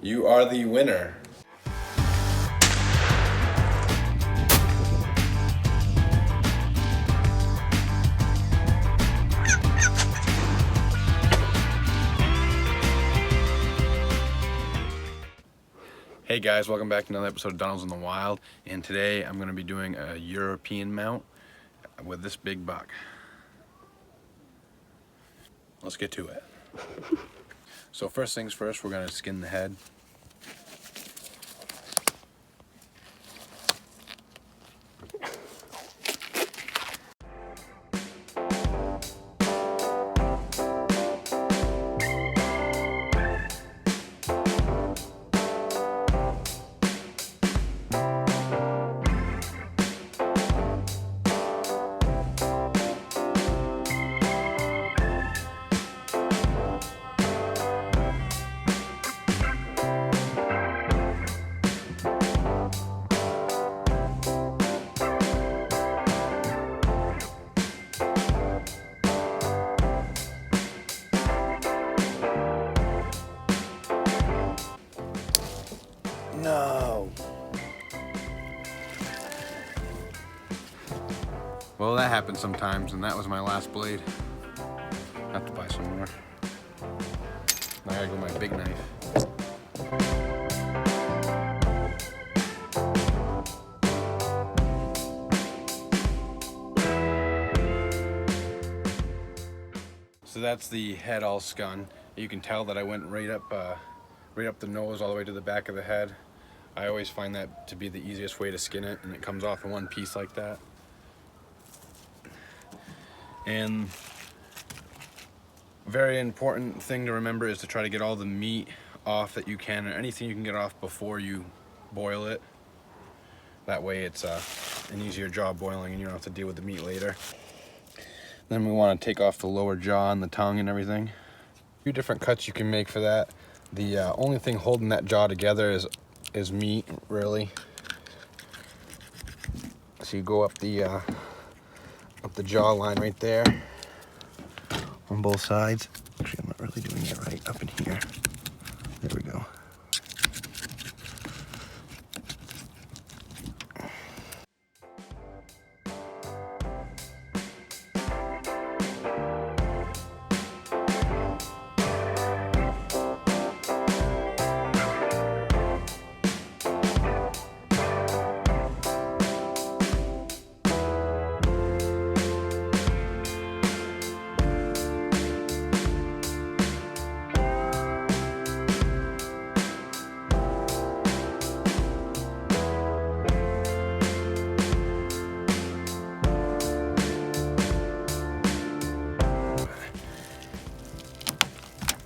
You are the winner. Hey guys, welcome back to another episode of Dunnells in the Wild, and today I'm going to be doing a European mount with this big buck. Let's get to it. So first things first, we're going to skin the head. No. Well, that happens sometimes, and that was my last blade. I have to buy some more. Now I gotta go with my big knife. So that's the head all skun. You can tell that I went right up the nose all the way to the back of the head. I always find that to be the easiest way to skin it, and it comes off in one piece like that. And a very important thing to remember is to try to get all the meat off that you can, or anything you can get off before you boil it. That way it's an easier job boiling and you don't have to deal with the meat later. Then we want to take off the lower jaw and the tongue and everything. A few different cuts you can make for that. The only thing holding that jaw together is meat, really. So you go up the jaw line right there on both sides. Actually, I'm not really doing it right up in here. There we go.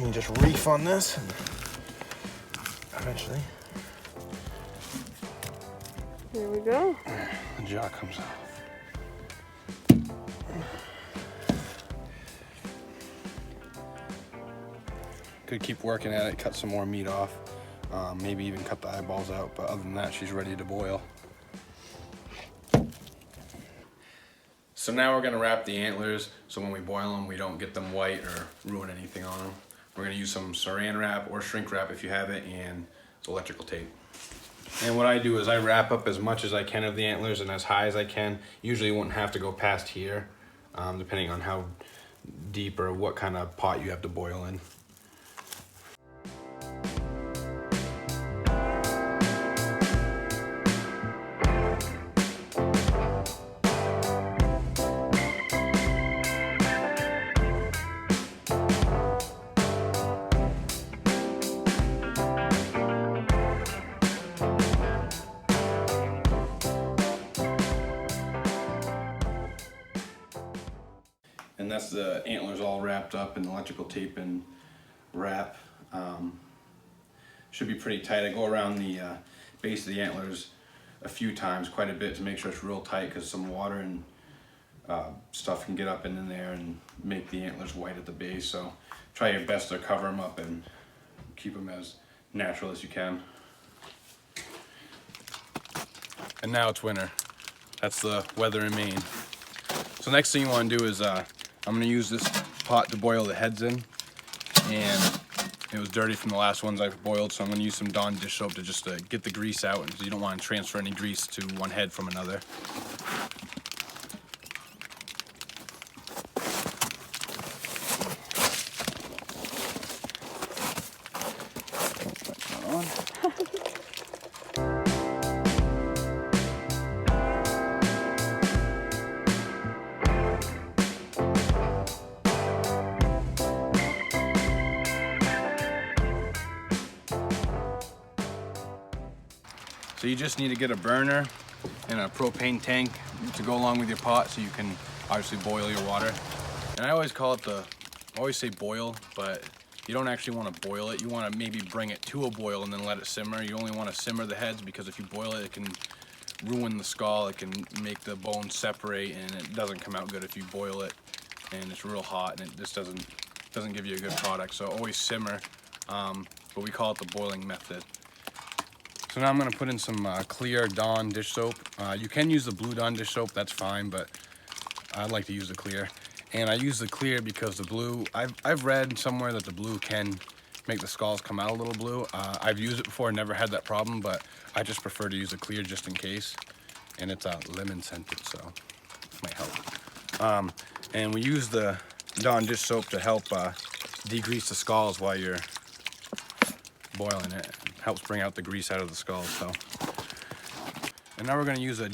You just reef on this, and eventually there we go. The jaw comes off. Could keep working at it, cut some more meat off, maybe even cut the eyeballs out, but other than that, she's ready to boil. So now we're gonna wrap the antlers, so when we boil them, we don't get them white or ruin anything on them. We're gonna use some saran wrap or shrink wrap if you have it, and electrical tape. And what I do is I wrap up as much as I can of the antlers and as high as I can. Usually won't have to go past here, depending on how deep or what kind of pot you have to boil in. And that's the antlers all wrapped up in electrical tape and wrap. Should be pretty tight. I go around the base of the antlers a few times, quite a bit, to make sure it's real tight, because some water and stuff can get up in there and make the antlers white at the base. So try your best to cover them up and keep them as natural as you can. And now it's winter. That's the weather in Maine. So next thing you want to do is I'm going to use this pot to boil the heads in, and It was dirty from the last ones I've boiled, so I'm going to use some Dawn dish soap to just get the grease out, because you don't want to transfer any grease to one head from another. So you just need to get a burner and a propane tank to go along with your pot so you can obviously boil your water. And I always call it I always say boil, but you don't actually want to boil it. You want to maybe bring it to a boil and then let it simmer. You only want to simmer the heads, because if you boil it, it can ruin the skull. It can make the bones separate, and it doesn't come out good if you boil it and it's real hot, and it just doesn't give you a good product. So always simmer, but we call it the boiling method. So now I'm going to put in some clear Dawn dish soap. You can use the blue Dawn dish soap, that's fine, but I like to use the clear. And I use the clear because the blue, I've read somewhere that the blue can make the skulls come out a little blue. I've used it before, never had that problem, but I just prefer to use the clear just in case. And it's lemon scented, so it might help. And we use the Dawn dish soap to help degrease the skulls while you're boiling it. Helps bring out the grease out of the skulls. So, and now we're going to use a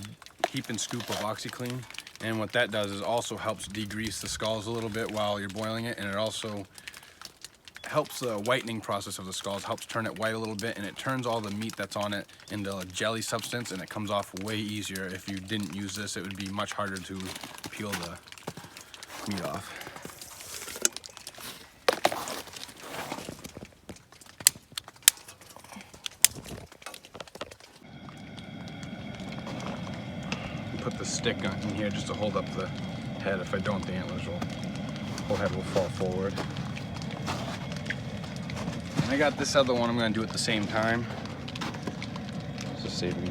heaping scoop of Oxi Clean, and what that does is also helps degrease the skulls a little bit while you're boiling it, and it also helps the whitening process of the skulls, helps turn it white a little bit, and it turns all the meat that's on it into a jelly substance, and it comes off way easier. If you didn't use this, it would be much harder to peel the meat off. Put the stick in here just to hold up the head. If I don't, the whole head will fall forward. And I got this other one I'm going to do at the same time. Just save me.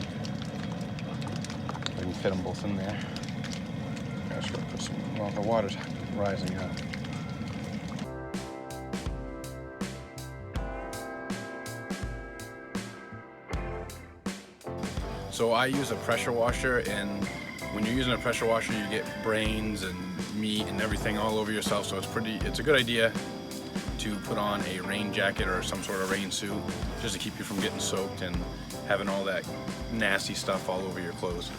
I can fit them both in there. I just gotta put some. Well, the water's rising up. So I use a pressure washer, and when you're using a pressure washer, you get brains and meat and everything all over yourself. So it's a good idea to put on a rain jacket or some sort of rain suit just to keep you from getting soaked and having all that nasty stuff all over your clothes.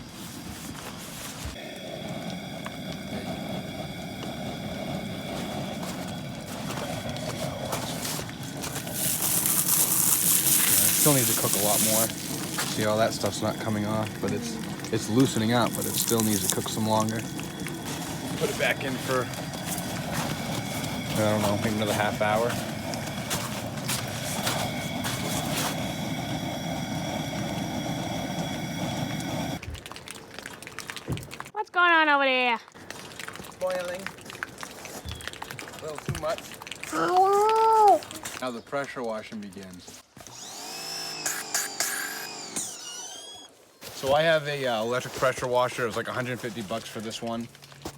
Still needs to cook a lot more. See, all that stuff's not coming off, but it's loosening up, but it still needs to cook some longer. Put it back in for, I don't know, maybe another half hour. What's going on over there? Boiling. A little too much. Hello. Now the pressure washing begins. So I have a electric pressure washer. It was like 150 bucks for this one.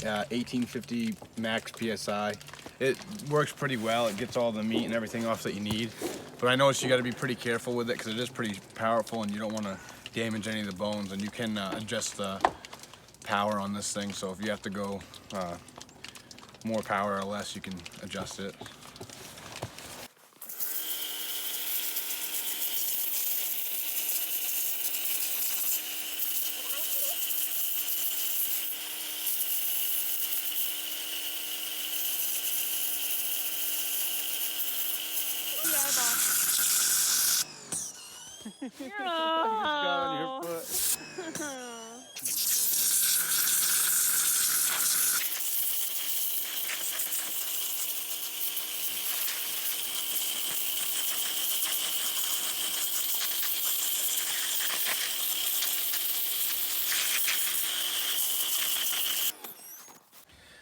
1850 max PSI. It works pretty well. It gets all the meat and everything off that you need. But I noticed you got to be pretty careful with it because it is pretty powerful, and you don't want to damage any of the bones. And you can adjust the power on this thing. So if you have to go more power or less, you can adjust it.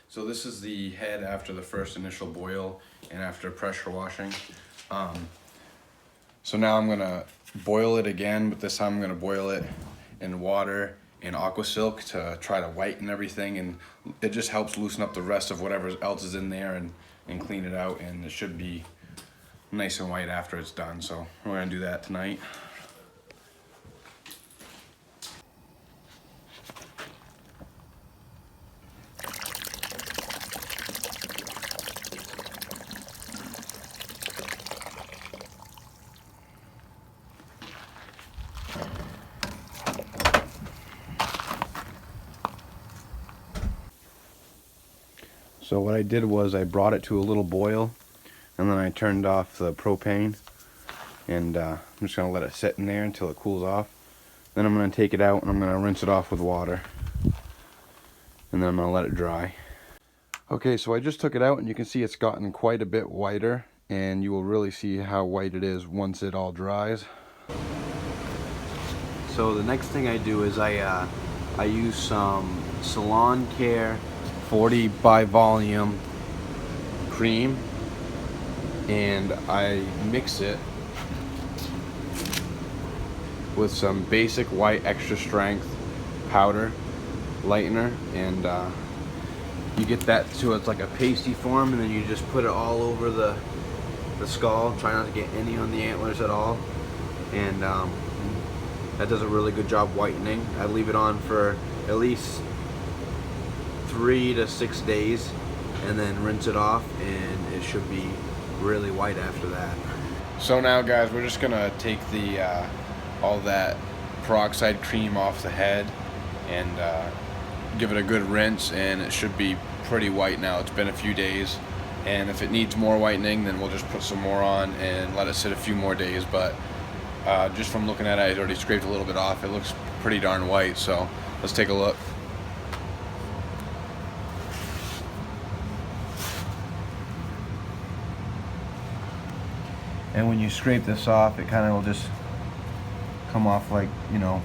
So this is the head after the first initial boil and after pressure washing. So now I'm gonna boil it again, but this time I'm gonna boil it in water and Aqua Silk to try to whiten everything, and it just helps loosen up the rest of whatever else is in there and clean it out, and it should be nice and white after it's done. So we're gonna do that tonight. So what I did was I brought it to a little boil, and then I turned off the propane, and I'm just going to let it sit in there until it cools off. Then I'm going to take it out and I'm going to rinse it off with water, and then I'm going to let it dry. Okay, so I just took it out, and you can see it's gotten quite a bit whiter, and you will really see how white it is once it all dries. So the next thing I do is I use some Salon Care 40 By Volume Cream, and I mix it with some basic white extra strength powder lightener, and you get that so it's like a pasty form, and then you just put it all over the skull. Try not to get any on the antlers at all, and that does a really good job whitening. I leave it on for at least 3 to 6 days, and then rinse it off, and it should be really white after that. So now guys, we're just gonna take the all that peroxide cream off the head and give it a good rinse, and it should be pretty white now. It's been a few days, and if it needs more whitening, then we'll just put some more on and let it sit a few more days. But just from looking at it, I already scraped a little bit off. It looks pretty darn white, so let's take a look. And when you scrape this off, it kind of will just come off like, you know,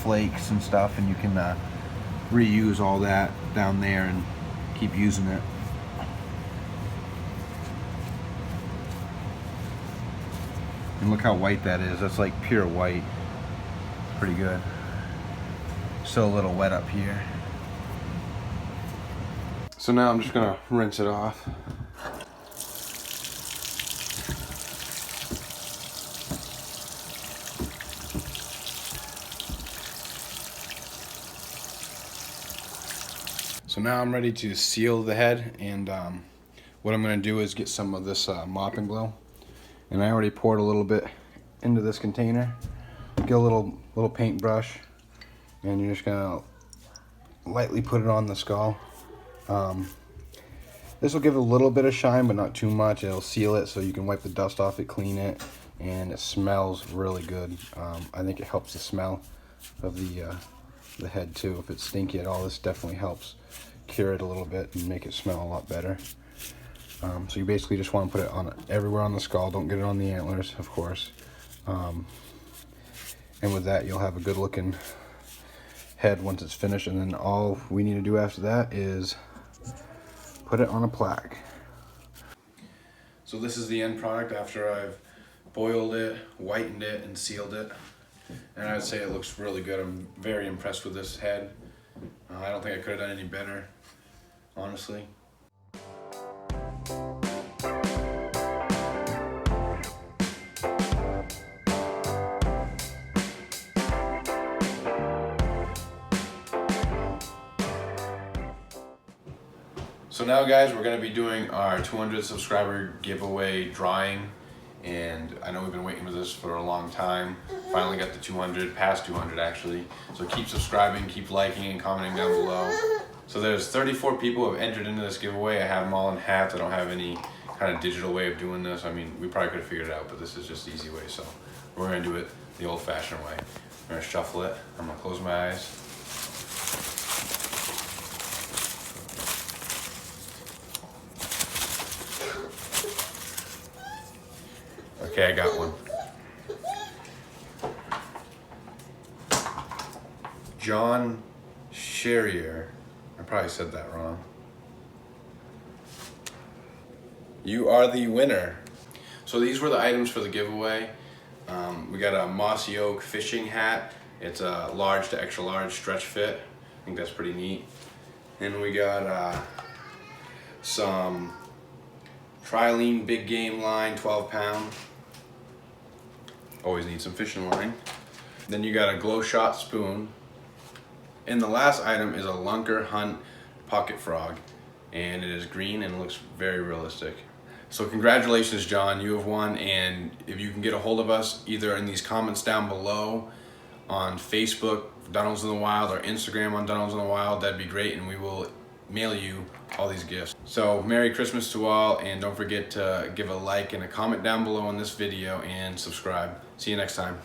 flakes and stuff, and you can reuse all that down there and keep using it. And look how white that is. That's like pure white. Pretty good. Still a little wet up here. So now I'm just gonna rinse it off. So now I'm ready to seal the head, and what I'm going to do is get some of this mopping glow, and I already poured a little bit into this container. Get a little paintbrush, and you're just going to lightly put it on the skull. This will give it a little bit of shine, but not too much. It'll seal it so you can wipe the dust off it, clean it, and it smells really good. I think it helps the smell of the head too. If it's stinky at all, this definitely helps cure it a little bit and make it smell a lot better. So you basically just want to put it on everywhere on the skull. Don't get it on the antlers, of course. And with that, you'll have a good looking head once it's finished, and then all we need to do after that is put it on a plaque. So this is the end product after I've boiled it, whitened it, and sealed it. And I would say it looks really good. I'm very impressed with this head. I don't think I could have done any better, honestly. So now guys, we're going to be doing our 200 subscriber giveaway drawing. And I know we've been waiting for this for a long time. Finally got the 200, past 200 actually. So keep subscribing, keep liking and commenting down below. So there's 34 people who have entered into this giveaway. I have them all in hats. I don't have any kind of digital way of doing this. I mean, we probably could have figured it out, but this is just the easy way. So we're gonna do it the old fashioned way. We're gonna shuffle it. I'm gonna close my eyes. Okay, I got one. John Sherrier. I probably said that wrong. You are the winner. So these were the items for the giveaway. We got a mossy oak fishing hat. It's a large to extra large stretch fit. I think that's pretty neat. And we got some Trilene Big Game line, 12 pound. Always need some fishing line. Then you got a Glow Shot spoon. And the last item is a Lunker Hunt Pocket Frog. And it is green and looks very realistic. So congratulations, John, you have won. And if you can get a hold of us either in these comments down below on Facebook, Dunnells in the Wild, or Instagram on Dunnells in the Wild, that'd be great, and we will mail you all these gifts. So Merry Christmas to all, and don't forget to give a like and a comment down below on this video and subscribe. See you next time.